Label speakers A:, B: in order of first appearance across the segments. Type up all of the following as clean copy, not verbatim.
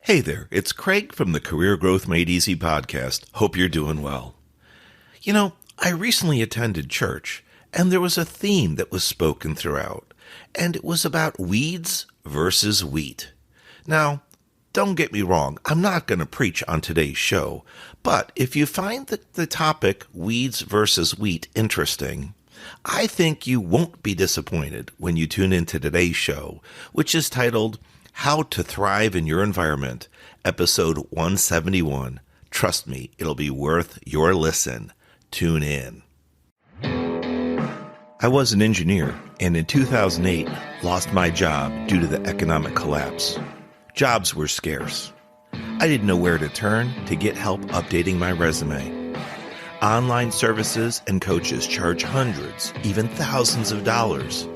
A: Hey there, it's Craig from the Career Growth Made Easy podcast. Hope you're doing well. I recently attended church, and there was a theme that was spoken throughout, and it was about weeds versus wheat. Now, don't get me wrong, I'm not going to preach on today's show, but if you find the topic weeds versus wheat interesting, I think you won't be disappointed when you tune into today's show, which is titled How to Thrive in Your Environment, episode 171. Trust me, it'll be worth your listen. Tune in. I was an engineer, and in 2008, lost my job due to the economic collapse. Jobs were scarce. I didn't know where to turn to get help updating my resume. Online services and coaches charge hundreds, even thousands of dollars.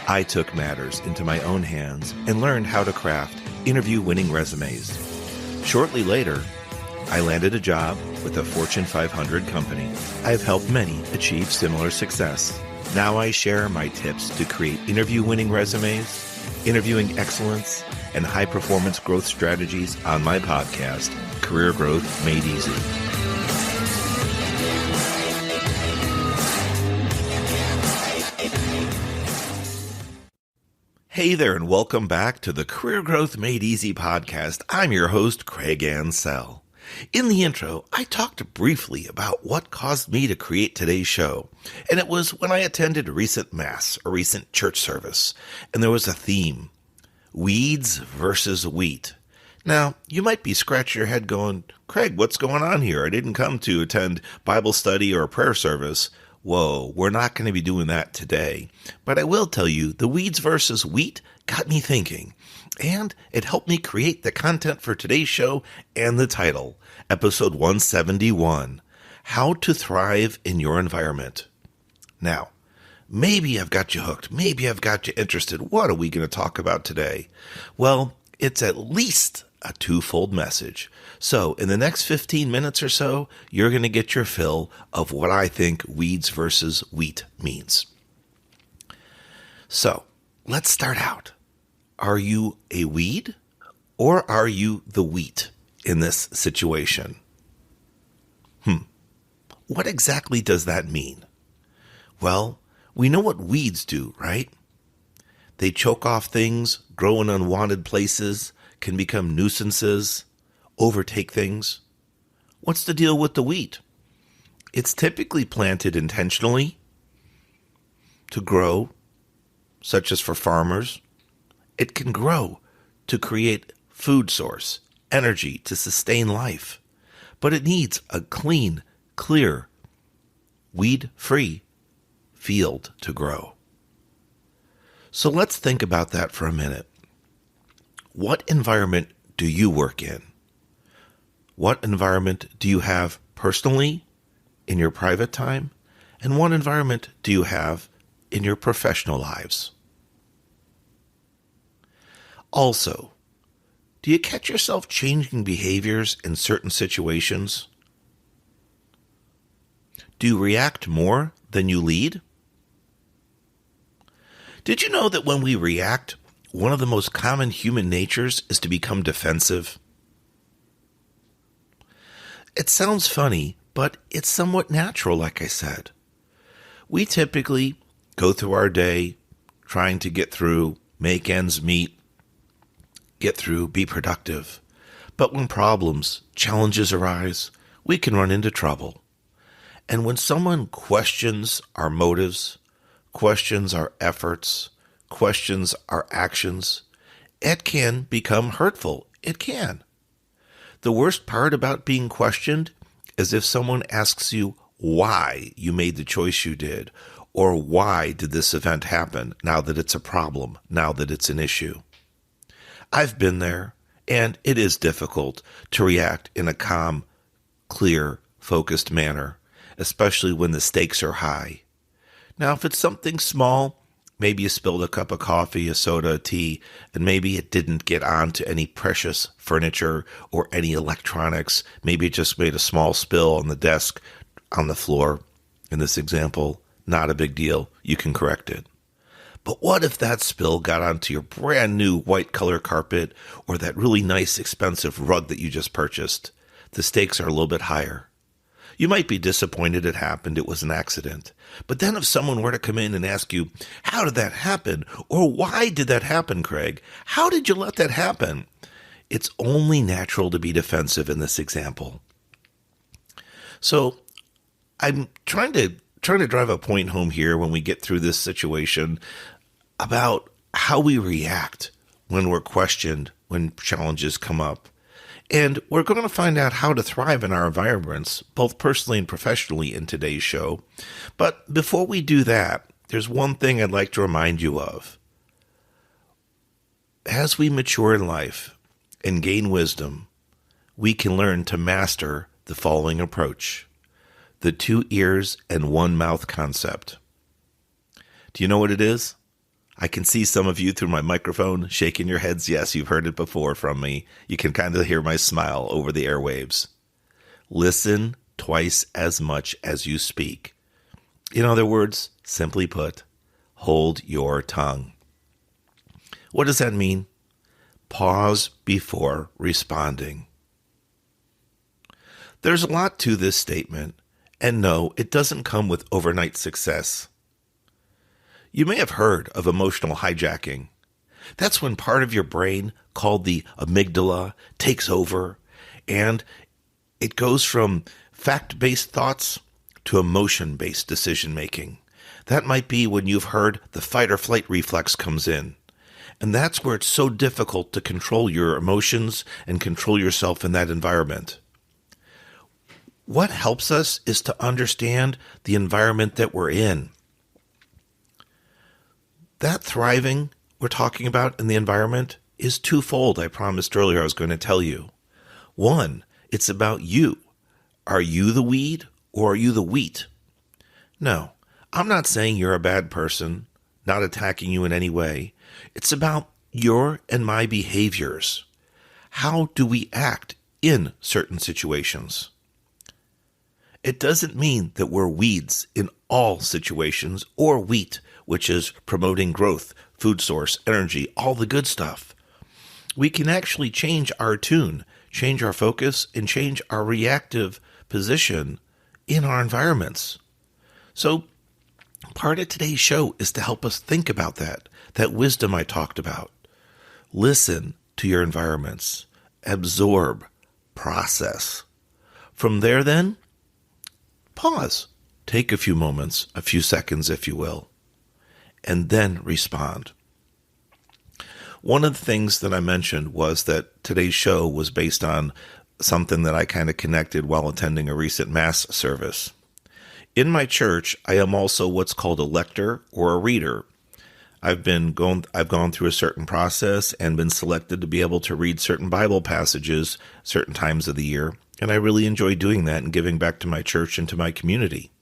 A: I took matters into my own hands and learned how to craft interview-winning resumes. Shortly later, I landed a job with a Fortune 500 company. I've helped many achieve similar success. Now I share my tips to create interview-winning resumes, interviewing excellence, and high-performance growth strategies on my podcast, Career Growth Made Easy. Hey there, and welcome back to the Career Growth Made Easy podcast. I'm your host, Craig Ansell. In the intro, I talked briefly about what caused me to create today's show, and it was when I attended a recent mass, a recent church service, and there was a theme, weeds versus wheat. Now, you might be scratching your head going, Craig, what's going on here? I didn't come to attend Bible study or a prayer service. Whoa, we're not going to be doing that today. But I will tell you, the weeds versus wheat got me thinking, and it helped me create the content for today's show and the title, episode 171, How to Thrive in Your Environment. Now, maybe I've got you hooked. Maybe I've got you interested. What are we going to talk about today? Well, it's at least a twofold message. So in the next 15 minutes or so, you're going to get your fill of what I think weeds versus wheat means. So let's start out. Are you a weed or are you the wheat in this situation? What exactly does that mean? Well, we know what weeds do, right? They choke off things, grow in unwanted places, can become nuisances, overtake things. What's the deal with the wheat? It's typically planted intentionally to grow, such as for farmers. It can grow to create food source, energy to sustain life, but it needs a clean, clear, weed-free field to grow. So let's think about that for a minute. What environment do you work in? What environment do you have personally in your private time? And what environment do you have in your professional lives? Also, do you catch yourself changing behaviors in certain situations? Do you react more than you lead? Did you know that when we react, one of the most common human natures is to become defensive? It sounds funny, but it's somewhat natural, like I said. We typically go through our day trying to get through, make ends meet, get through, be productive. But when problems, challenges arise, we can run into trouble. And when someone questions our motives, questions our efforts, questions our actions, it can become hurtful. It can. The worst part about being questioned is if someone asks you why you made the choice you did, or why did this event happen now that it's a problem, now that it's an issue. I've been there, and it is difficult to react in a calm, clear, focused manner, especially when the stakes are high. Now, if it's something small, maybe you spilled a cup of coffee, a soda, a tea, and maybe it didn't get onto any precious furniture or any electronics. Maybe it just made a small spill on the desk, on the floor. In this example, not a big deal. You can correct it. But what if that spill got onto your brand new white color carpet or that really nice expensive rug that you just purchased? The stakes are a little bit higher. You might be disappointed it happened, it was an accident. But then if someone were to come in and ask you, how did that happen? Or why did that happen, Craig? How did you let that happen? It's only natural to be defensive in this example. So I'm trying to drive a point home here when we get through this situation about how we react when we're questioned, when challenges come up. And we're going to find out how to thrive in our environments, both personally and professionally, in today's show. But before we do that, there's one thing I'd like to remind you of. As we mature in life and gain wisdom, we can learn to master the following approach: the 2 ears and 1 mouth concept. Do you know what it is? I can see some of you through my microphone shaking your heads. Yes, you've heard it before from me. You can kind of hear my smile over the airwaves. Listen twice as much as you speak. In other words, simply put, hold your tongue. What does that mean? Pause before responding. There's a lot to this statement, and no, it doesn't come with overnight success. You may have heard of emotional hijacking. That's when part of your brain, called the amygdala, takes over, and it goes from fact-based thoughts to emotion-based decision-making. That might be when you've heard the fight-or-flight reflex comes in. And that's where it's so difficult to control your emotions and control yourself in that environment. What helps us is to understand the environment that we're in. That thriving we're talking about in the environment is twofold. I promised earlier I was going to tell you. One, it's about you. Are you the weed or are you the wheat? No, I'm not saying you're a bad person, not attacking you in any way. It's about your and my behaviors. How do we act in certain situations? It doesn't mean that we're weeds in all situations, or wheat, which is promoting growth, food source, energy, all the good stuff. We can actually change our tune, change our focus, and change our reactive position in our environments. So part of today's show is to help us think about that wisdom I talked about. Listen to your environments, absorb, process. From there then, pause. Take a few moments, a few seconds if you will, and then respond. One of the things that I mentioned was that today's show was based on something that I kind of connected while attending a recent Mass service. In my church, I am also what's called a lector or a reader. I've gone through a certain process and been selected to be able to read certain Bible passages certain times of the year, and I really enjoy doing that and giving back to my church and to my community.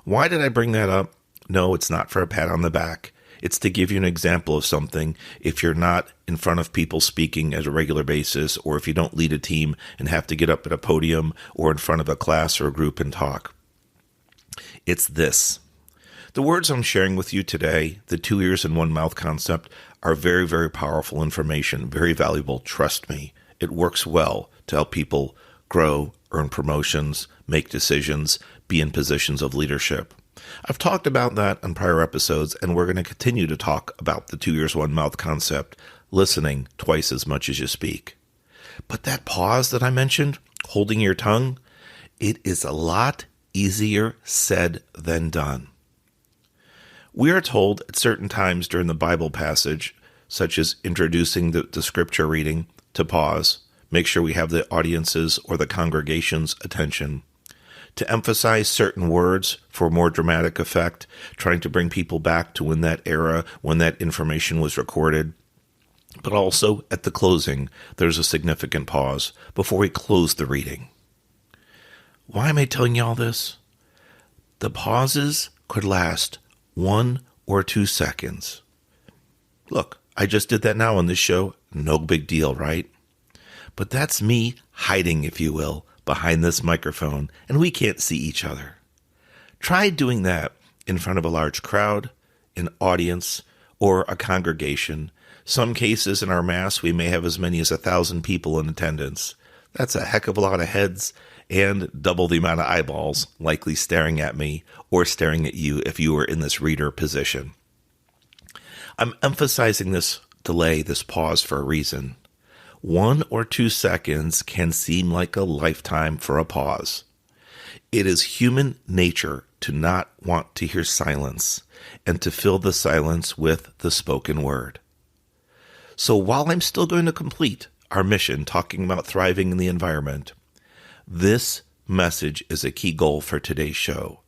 A: Why did I bring that up? No, it's not for a pat on the back. It's to give you an example of something if you're not in front of people speaking at a regular basis, or if you don't lead a team and have to get up at a podium or in front of a class or a group and talk. It's this. The words I'm sharing with you today, the 2 ears and 1 mouth concept, are very, very powerful information, very valuable. Trust me, it works well to help people grow, earn promotions, make decisions, be in positions of leadership. I've talked about that on prior episodes, and we're going to continue to talk about the 2 ears, 1 mouth concept, listening twice as much as you speak. But that pause that I mentioned, holding your tongue, it is a lot easier said than done. We are told at certain times during the Bible passage, such as introducing the scripture reading, to pause, make sure we have the audience's or the congregation's attention, to emphasize certain words for more dramatic effect, trying to bring people back to when that era, when that information was recorded. But also, at the closing, there's a significant pause before we close the reading. Why am I telling you all this? The pauses could last 1 or 2 seconds. Look, I just did that now on this show. No big deal, right? But that's me hiding, if you will, behind this microphone, and we can't see each other. Try doing that in front of a large crowd, an audience, or a congregation. Some cases in our Mass, we may have as many as 1,000 people in attendance. That's a heck of a lot of heads and double the amount of eyeballs likely staring at me or staring at you if you were in this reader position. I'm emphasizing this delay, this pause, for a reason. 1 or 2 seconds can seem like a lifetime for a pause. It is human nature to not want to hear silence and to fill the silence with the spoken word. So while I'm still going to complete our mission talking about thriving in the environment, this message is a key goal for today's show.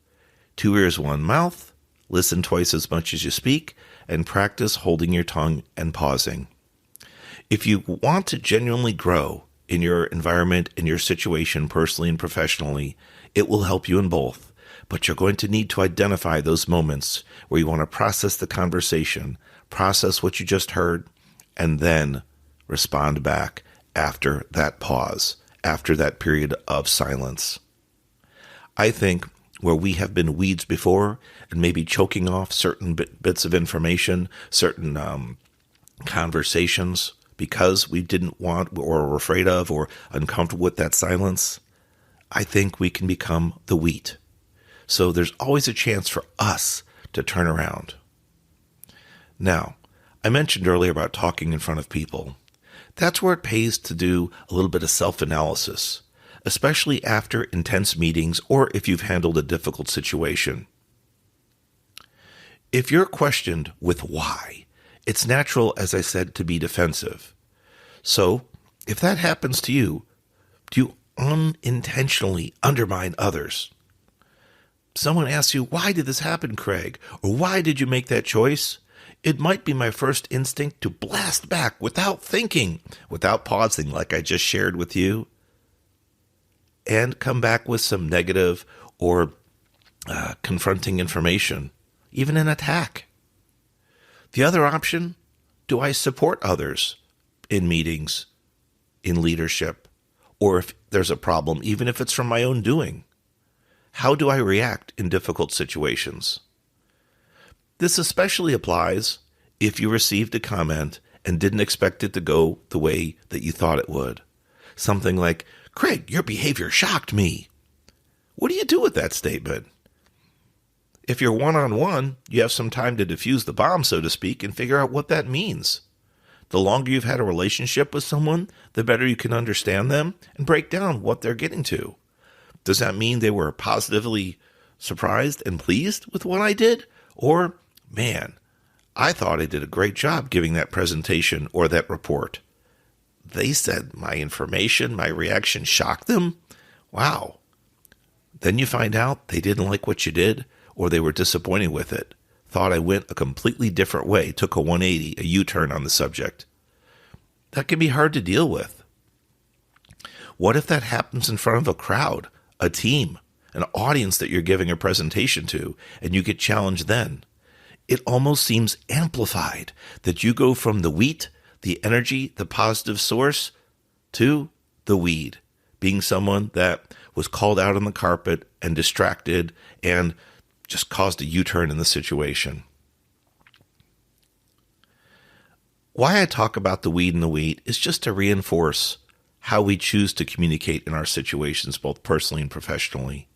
A: 2 ears, 1 mouth, listen twice as much as you speak, and practice holding your tongue and pausing. If you want to genuinely grow in your environment, in your situation, personally and professionally, it will help you in both. But you're going to need to identify those moments where you want to process the conversation, process what you just heard, and then respond back after that pause, after that period of silence. I think where we have been weeds before and maybe choking off certain bits of information, certain conversations because we didn't want or were afraid of or uncomfortable with that silence, I think we can become the wheat. So there's always a chance for us to turn around. Now, I mentioned earlier about talking in front of people. That's where it pays to do a little bit of self-analysis, especially after intense meetings or if you've handled a difficult situation. If you're questioned with why, it's natural, as I said, to be defensive. So, if that happens to you, do you unintentionally undermine others? Someone asks you, why did this happen, Craig? Or why did you make that choice? It might be my first instinct to blast back without thinking, without pausing like I just shared with you, and come back with some negative or confronting information, even an attack. The other option, do I support others in meetings, in leadership, or if there's a problem, even if it's from my own doing? How do I react in difficult situations? This especially applies if you received a comment and didn't expect it to go the way that you thought it would. Something like, Craig, your behavior shocked me. What do you do with that statement? If you're one-on-one, you have some time to defuse the bomb, so to speak, and figure out what that means. The longer you've had a relationship with someone, the better you can understand them and break down what they're getting to. Does that mean they were positively surprised and pleased with what I did? Or, man, I thought I did a great job giving that presentation or that report. They said my information, my reaction shocked them? Wow. Then you find out they didn't like what you did, or they were disappointed with it, thought I went a completely different way, took a 180, a U-turn on the subject. That can be hard to deal with. What if that happens in front of a crowd, a team, an audience that you're giving a presentation to, and you get challenged then? It almost seems amplified that you go from the wheat, the energy, the positive source, to the weed, being someone that was called out on the carpet and distracted and just caused a U-turn in the situation. Why I talk about the weed and the wheat is just to reinforce how we choose to communicate in our situations, both personally and professionally.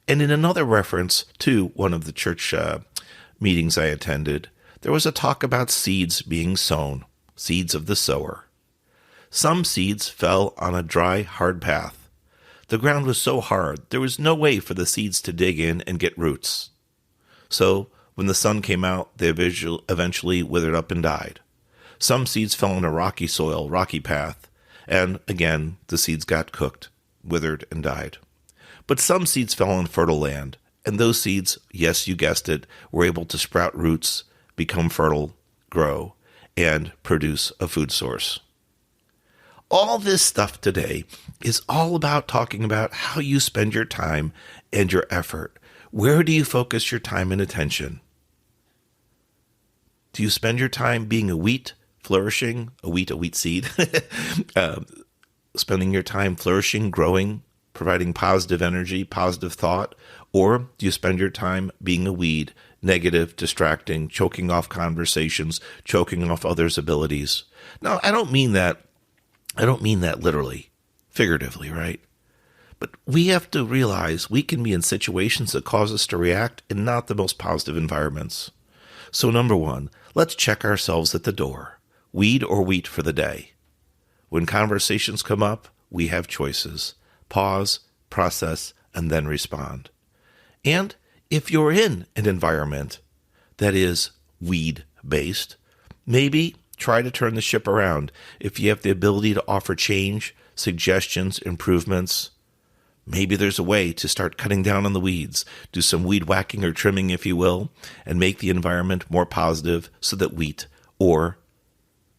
A: And in another reference to one of the church meetings I attended, there was a talk about seeds being sown, seeds of the sower. Some seeds fell on a dry, hard path. The ground was so hard, there was no way for the seeds to dig in and get roots. So, when the sun came out, they eventually withered up and died. Some seeds fell on a rocky soil, rocky path, and again, the seeds got cooked, withered, and died. But some seeds fell on fertile land, and those seeds, yes, you guessed it, were able to sprout roots, become fertile, grow, and produce a food source. All this stuff today is all about talking about how you spend your time and your effort. Where do you focus your time and attention? Do you spend your time being a wheat, flourishing, a wheat seed, spending your time flourishing, growing, providing positive energy, positive thought? Or do you spend your time being a weed, negative, distracting, choking off conversations, choking off others' abilities. Now, I don't mean that literally, figuratively, right? But we have to realize we can be in situations that cause us to react in not the most positive environments. So number one, let's check ourselves at the door. Weed or wheat for the day. When conversations come up, we have choices. Pause, process, and then respond. And if you're in an environment that is weed-based, maybe try to turn the ship around. If you have the ability to offer change, suggestions, improvements, maybe there's a way to start cutting down on the weeds, do some weed whacking or trimming, if you will, and make the environment more positive so that wheat or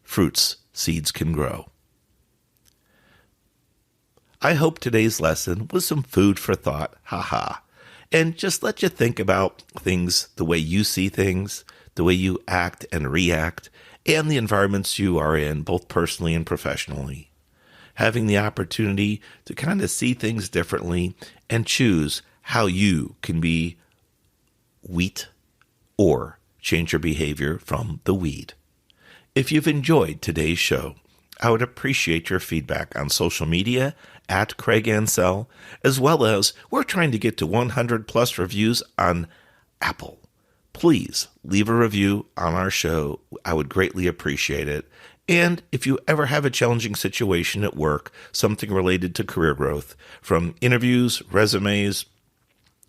A: fruits, seeds can grow. I hope today's lesson was some food for thought, and just let you think about things the way you see things, the way you act and react, and the environments you are in, both personally and professionally. Having the opportunity to kind of see things differently and choose how you can be wheat or change your behavior from the weed. If you've enjoyed today's show, I would appreciate your feedback on social media at Craig Ansell, as well as we're trying to get to 100 plus reviews on Apple. Please leave a review on our show. I would greatly appreciate it. And if you ever have a challenging situation at work, something related to career growth, from interviews, resumes,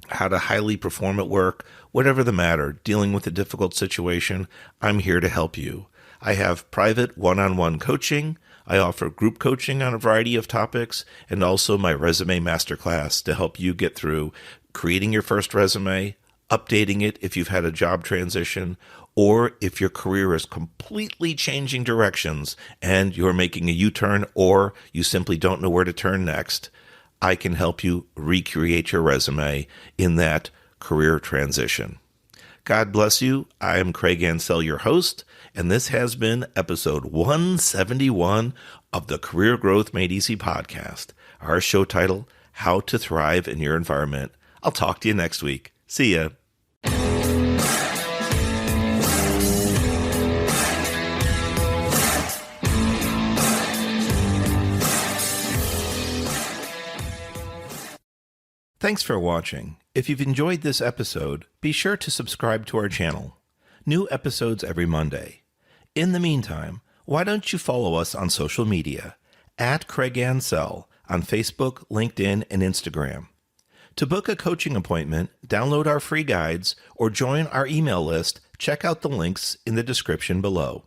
A: how to highly perform at work, whatever the matter, dealing with a difficult situation, I'm here to help you. I have private one-on-one coaching. I offer group coaching on a variety of topics, and also my resume masterclass to help you get through creating your first resume, updating it if you've had a job transition, or if your career is completely changing directions and you're making a U-turn or you simply don't know where to turn next. I can help you recreate your resume in that career transition. God bless you. I am Craig Ansell, your host, and this has been episode 171 of the Career Growth Made Easy podcast. Our show title, How to Thrive in Your Environment. I'll talk to you next week. See ya. Thanks for watching. If you've enjoyed this episode, be sure to subscribe to our channel. New episodes every Monday. In the meantime, why don't you follow us on social media at Craig Ansell on Facebook, LinkedIn, and Instagram. To book a coaching appointment, download our free guides, or join our email list, check out the links in the description below.